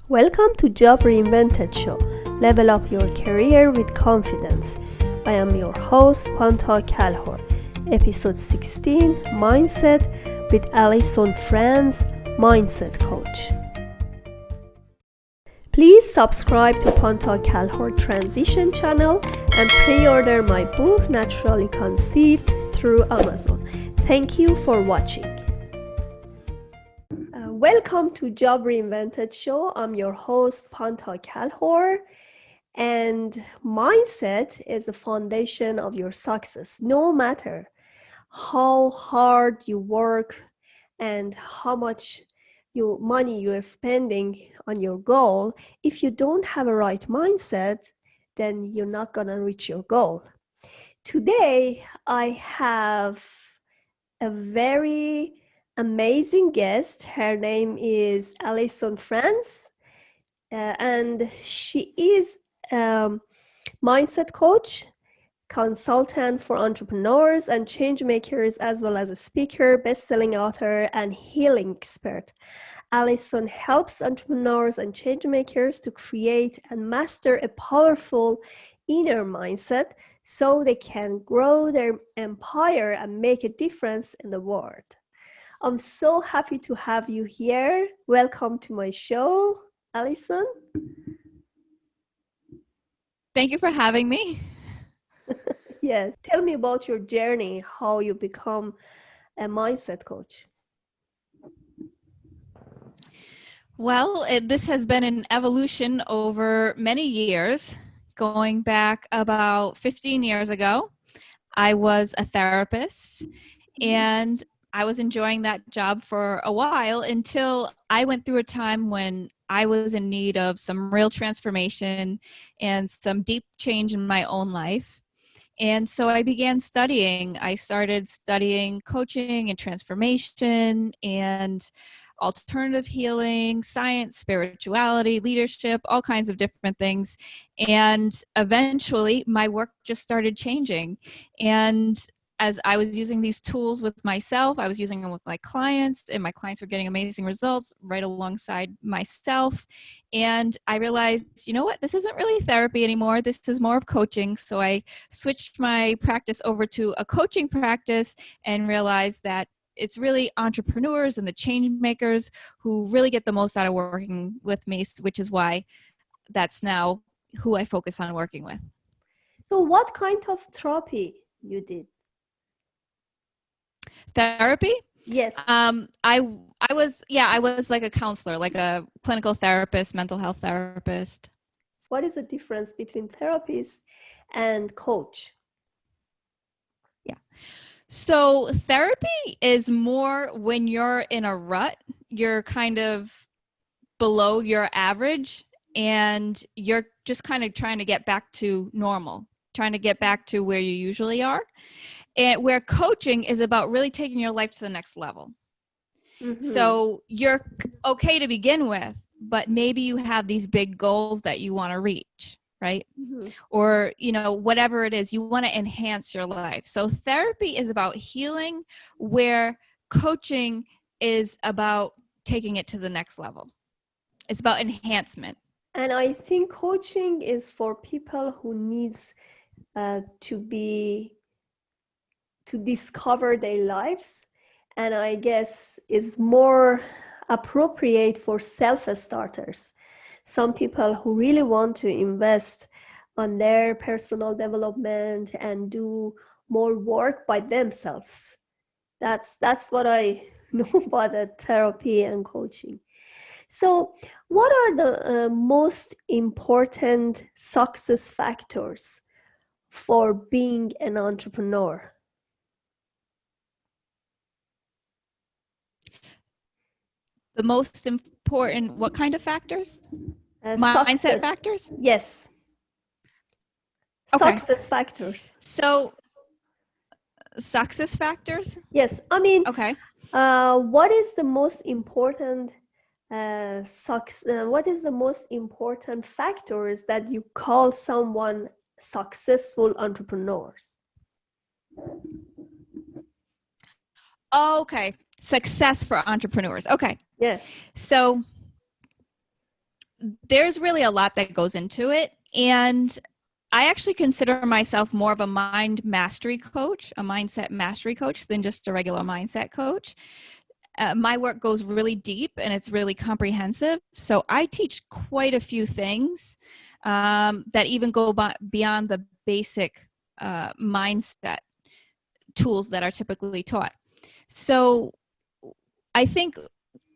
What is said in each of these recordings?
Welcome to Job Reinvented Show. Level up your career with confidence. I am your host, Panta Kalhor. Episode 16, Mindset with Alyson Franz, Mindset Coach. Please subscribe to Panta Kalhor Transition channel and pre-order my book, Naturally Conceived, through Amazon. Thank you for watching. Welcome to Job Reinvented Show. I'm your host, Panta Kalhor, and mindset is the foundation of your success. No matter how hard you work and how much money you are spending on your goal, if you don't have a right mindset, then you're not gonna reach your goal. Today, I have a very amazing guest. Her name is Alyson Franz, and she is a mindset coach, consultant for entrepreneurs and change makers, as well as a speaker, best-selling author, and healing expert. Alyson helps entrepreneurs and change makers to create and master a powerful inner mindset so they can grow their empire and make a difference in the world. I'm so happy to have you here. Welcome to my show, Alyson. Thank you for having me. Yes. Tell me about your journey, how you become a mindset coach. Well, this has been an evolution over many years. Going back about 15 years ago, I was a therapist and I was enjoying that job for a while until I went through a time when I was in need of some real transformation and some deep change in my own life. And so I began studying. I started studying coaching and transformation and alternative healing, science, spirituality, leadership, all kinds of different things. And eventually my work just started changing. And as I was using these tools with myself, I was using them with my clients, and my clients were getting amazing results right alongside myself. And I realized, you know what, this isn't really therapy anymore. This is more of coaching. So I switched my practice over to a coaching practice and realized that it's really entrepreneurs and the change makers who really get the most out of working with me, which is why that's now who I focus on working with. So what kind of therapy you did? Therapy? Yes. I was like a counselor, like a clinical therapist, mental health therapist. What is the difference between therapist and coach? Yeah. So therapy is more when you're in a rut, you're kind of below your average and you're just kind of trying to get back to normal, trying to get back to where you usually are. And where coaching is about really taking your life to the next level. Mm-hmm. So you're okay to begin with, but maybe you have these big goals that you want to reach, right? Mm-hmm. Or, whatever it is, you want to enhance your life. So therapy is about healing, where coaching is about taking it to the next level. It's about enhancement. And I think coaching is for people who needs to discover their lives, and I guess is more appropriate for self-starters. Some people who really want to invest on their personal development and do more work by themselves. That's what I know about the therapy and coaching. So, what are the most important success factors for being an entrepreneur? The most important, what kind of factors? Mindset Success. factors? Yes. Okay. Success factors. So success factors? Yes. I mean, Okay. what is the most important what is the most important factors that you call someone successful entrepreneurs? Okay. Success for entrepreneurs. Okay. Yeah. So there's really a lot that goes into it. And I actually consider myself more of a mind mastery coach, a mindset mastery coach, than just a regular mindset coach. My work goes really deep and it's really comprehensive. So I teach quite a few things that even go beyond the basic mindset tools that are typically taught. So I think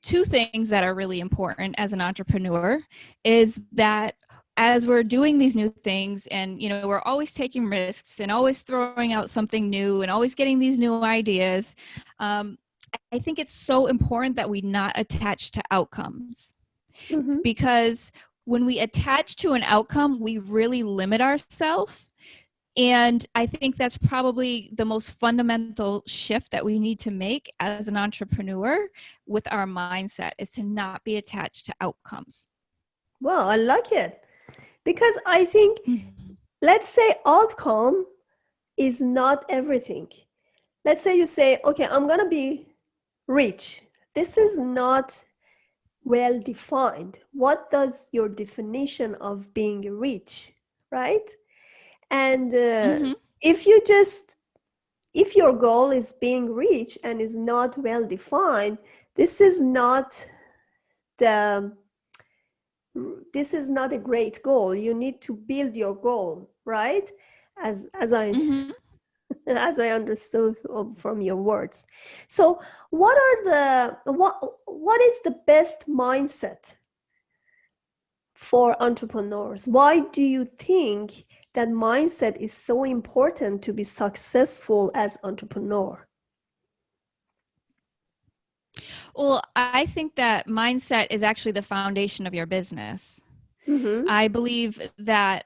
two things that are really important as an entrepreneur is that as we're doing these new things and we're always taking risks and always throwing out something new and always getting these new ideas, I think it's so important that we not attach to outcomes, Mm-hmm. because when we attach to an outcome, we really limit ourselves. And I think that's probably the most fundamental shift that we need to make as an entrepreneur with our mindset, is to not be attached to outcomes. Well, I like it because I think, let's say outcome is not everything. Let's say you say, okay, I'm going to be rich. This is not well defined. What does your definition of being rich, right? And Mm-hmm. if you just, if your goal is being rich and is not well defined, this is not the, this is not a great goal. You need to build your goal, right? As I Mm-hmm. as I understood from your words. So what are the what is the best mindset for entrepreneurs? Why do you think that mindset is so important to be successful as entrepreneur? Well, I think that mindset is actually the foundation of your business. Mm-hmm. I believe that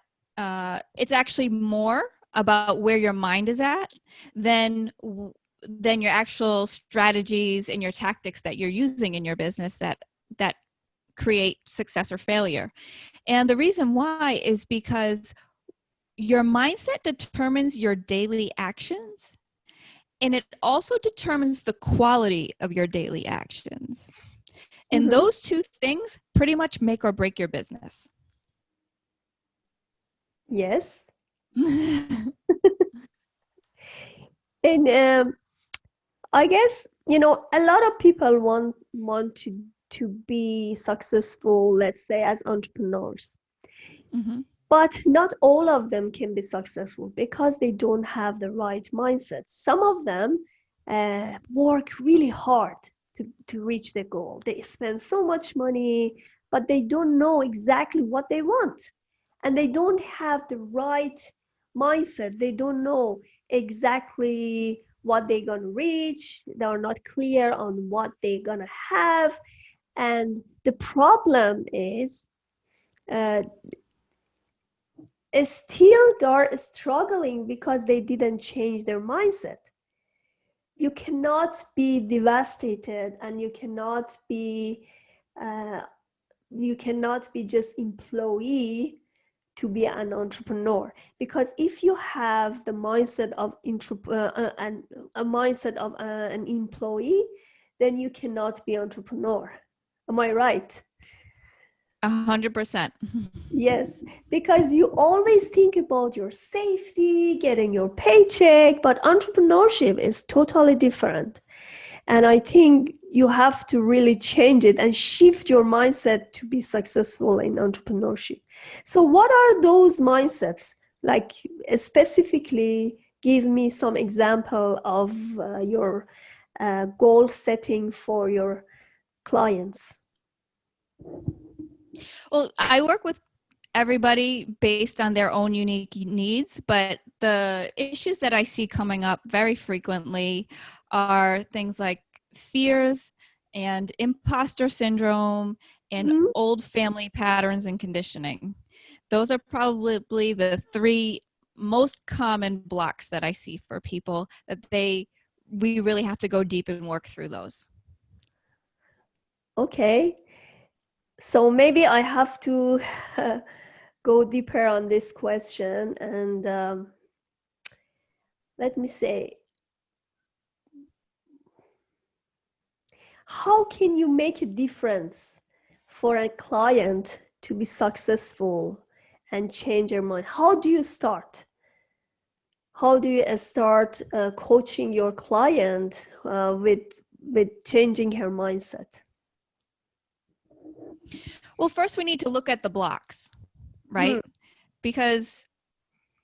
it's actually more about where your mind is at than than your actual strategies and your tactics that you're using in your business that create success or failure. And the reason why is because your mindset determines your daily actions, and it also determines the quality of your daily actions. And Mm-hmm. those two things pretty much make or break your business. Yes. And I guess, you know, a lot of people want to be successful, let's say, as entrepreneurs. Mm-hmm. But not all of them can be successful because they don't have the right mindset. Some of them work really hard to reach their goal. They spend so much money, but they don't know exactly what they want. And they don't have the right mindset. They don't know exactly what they're going to reach. They are not clear on what they're going to have. And the problem uh, is still they're struggling because they didn't change their mindset. You cannot be devastated, and uh, you cannot be just employee to be an entrepreneur. Because if you have the mindset of a mindset of an employee, then you cannot be entrepreneur. Am I right? 100%. Yes, because you always think about your safety, getting your paycheck, but entrepreneurship is totally different. And I think you have to really change it and shift your mindset to be successful in entrepreneurship. So, what are those mindsets? Like, specifically, give me some example of your goal setting for your clients. Well, I work with everybody based on their own unique needs, but the issues that I see coming up very frequently are things like fears and imposter syndrome and Mhm. old family patterns and conditioning. Those are probably the three most common blocks that I see for people, that we really have to go deep and work through those. Okay. So maybe I have to go deeper on this question, and let me say, how can you make a difference for a client to be successful and change your mind? How do you start? How do you start coaching your client with changing her mindset? Well, first we need to look at the blocks, Mm, right? Because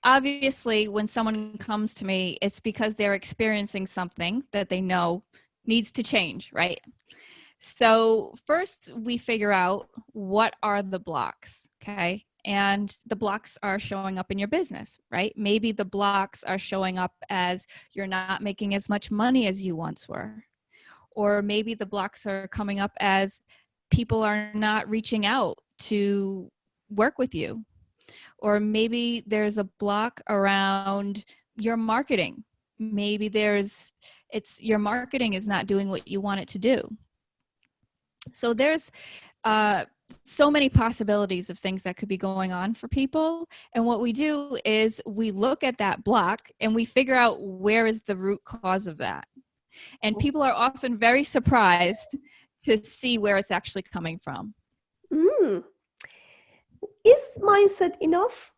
obviously when someone comes to me, it's because they're experiencing something that they know needs to change, right? So first we figure out what are the blocks, okay? And the blocks are showing up in your business, right? Maybe the blocks are showing up as you're not making as much money as you once were. Or maybe the blocks are coming up as people are not reaching out to work with you. Or maybe there's a block around your marketing. Maybe it's your marketing is not doing what you want it to do. So there's uh, so many possibilities of things that could be going on for people. And what we do is we look at that block and we figure out where is the root cause of that. And people are often very surprised to see where it's actually coming from. mm. Is mindset enough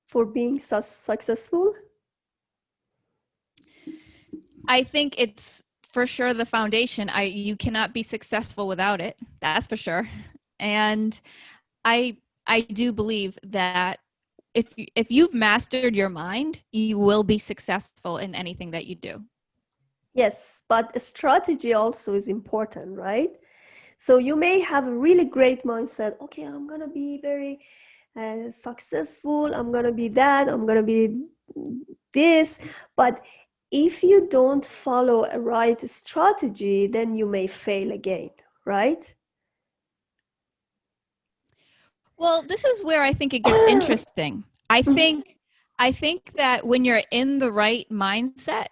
for being successful? I think it's for sure the foundation. You cannot be successful without it. That's for sure. And I do believe that if you've mastered your mind, you will be successful in anything that you do. Yes, but a strategy also is important, right? So you may have a really great mindset. Okay, I'm gonna be very successful. I'm gonna be that. I'm gonna be this. But if you don't follow a right strategy, then you may fail again, right? Well, this is where I think it gets interesting. I think that when you're in the right mindset,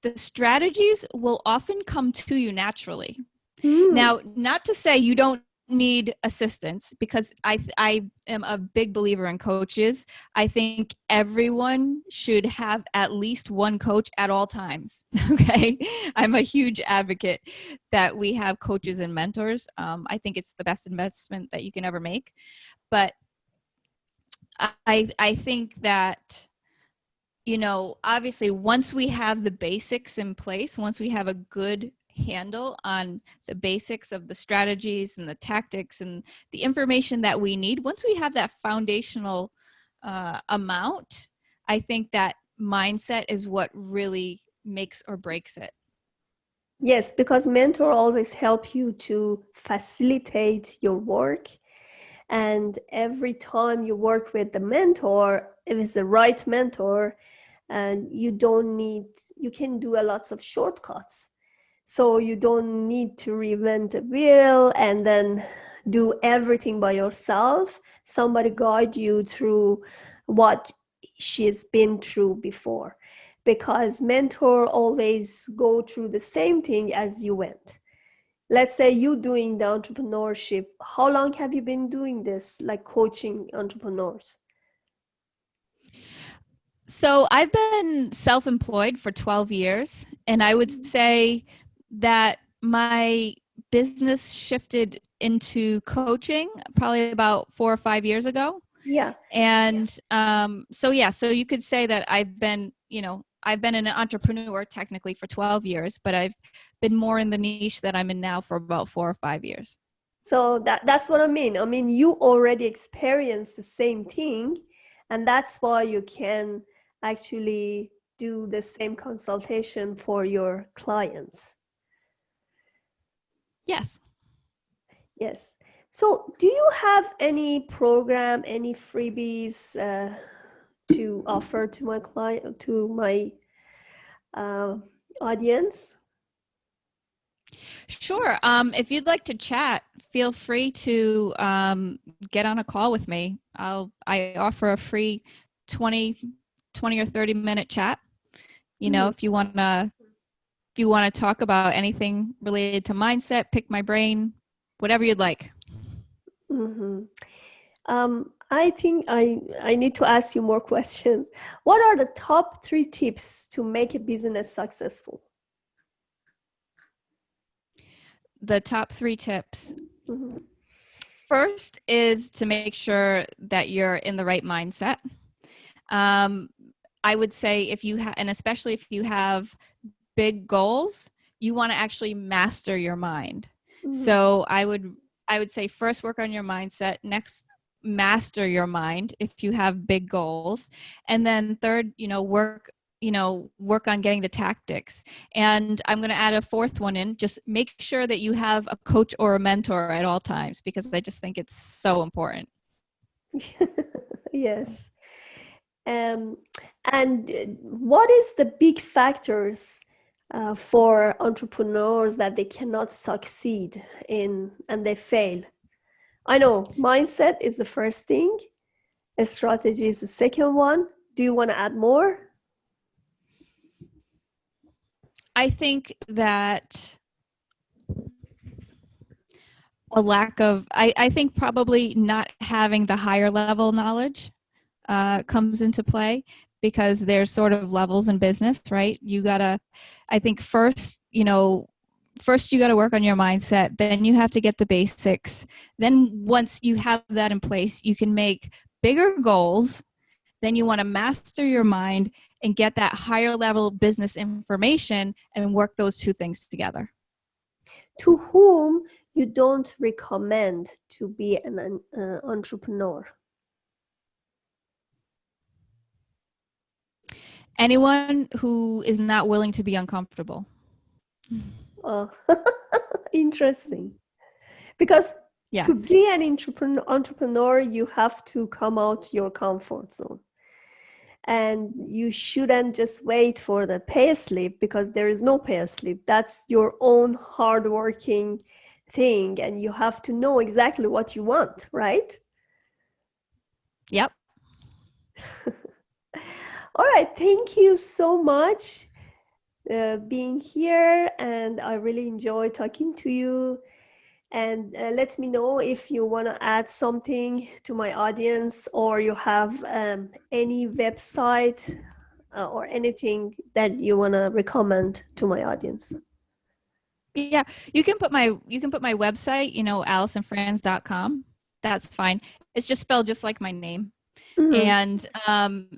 the strategies will often come to you naturally. Mm, Now, not to say you don't need assistance, because I am a big believer in coaches. I think everyone should have at least one coach at all times. Okay, I'm a huge advocate that we have coaches and mentors. I think it's the best investment that you can ever make. But I think that, obviously once we have the basics in place, once we have a good handle on the basics of the strategies and the tactics and the information that we need, once we have that foundational amount, I think that mindset is what really makes or breaks it. yes, because mentor always help you to facilitate your work. And every time you work with the mentor, if it's the right mentor, and you can do a lots of shortcuts. So you don't need to reinvent the wheel and then do everything by yourself. Somebody guide you through what she's been through before, because mentor always go through the same thing as you went. Let's say you doing the entrepreneurship. How long have you been doing this, like coaching entrepreneurs? So I've been self-employed for 12 years, and I would say that my business shifted into coaching probably about 4 or 5 years ago. Yeah. And so you could say that I've been an entrepreneur technically for 12 years, but I've been more in the niche that I'm in now for about 4 or 5 years. So that's what I mean. I mean, you already experienced the same thing, and that's why you can actually do the same consultation for your clients. Yes. Yes. So, do you have any program, any freebies to offer to my client, to my uh, audience? Sure. If you'd like to chat, feel free to get on a call with me. I offer a free 20, 20 or 30-minute chat. Mm-hmm. If you want to talk about anything related to mindset, pick my brain, whatever you'd like. Mm-hmm. I think I need to ask you more questions. What are the top 3 tips to make a business successful? The top 3 tips. Mhm. First is to make sure that you're in the right mindset. I would say if you have, and especially if you have big goals, you want to actually master your mind. Mhm. So I would say first work on your mindset, next master your mind if you have big goals, and then third, work on getting the tactics. And I'm going to add a fourth one in, just make sure that you have a coach or a mentor at all times, because I just think it's so important. Yes. Um, and what is the big factors for entrepreneurs that they cannot succeed in and they fail? I know mindset is the first thing, a strategy is the second one. Do you want to add more? I think that a lack of, I think probably not having the higher level knowledge comes into play, because there's sort of levels in business, right? I think first you got to work on your mindset, then you have to get the basics. Then once you have that in place, you can make bigger goals. Then you want to master your mind and get that higher level business information and work those two things together. To whom you don't recommend to be an entrepreneur? Anyone who is not willing to be uncomfortable. Oh, interesting. Because Yeah. to be an entrepreneur, you have to come out your comfort zone. And you shouldn't just wait for the pay slip, because there is no pay slip. That's your own hardworking thing, and you have to know exactly what you want, right? Yep. All right, thank you so much being here, and I really enjoy talking to you. And let me know if you want to add something to my audience, or you have any website or anything that you want to recommend to my audience. Yeah, you can put my website, AlysonFranz.com. That's fine. It's just spelled just like my name. Mm-hmm.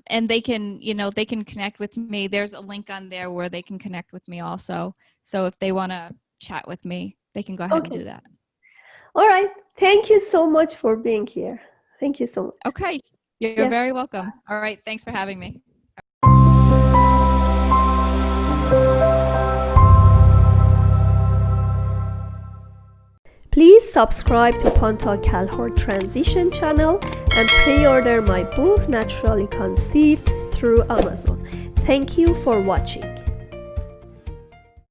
And they can connect with me. There's a link on there where they can connect with me also. So if they want to chat with me, they can go ahead and Okay. do that. All right. Thank you so much for being here. Thank you so much. Okay. You're Yeah. very welcome. All right. Thanks for having me. Please subscribe to Panta Kalhor Transition channel and pre-order my book Naturally Conceived through Amazon. Thank you for watching.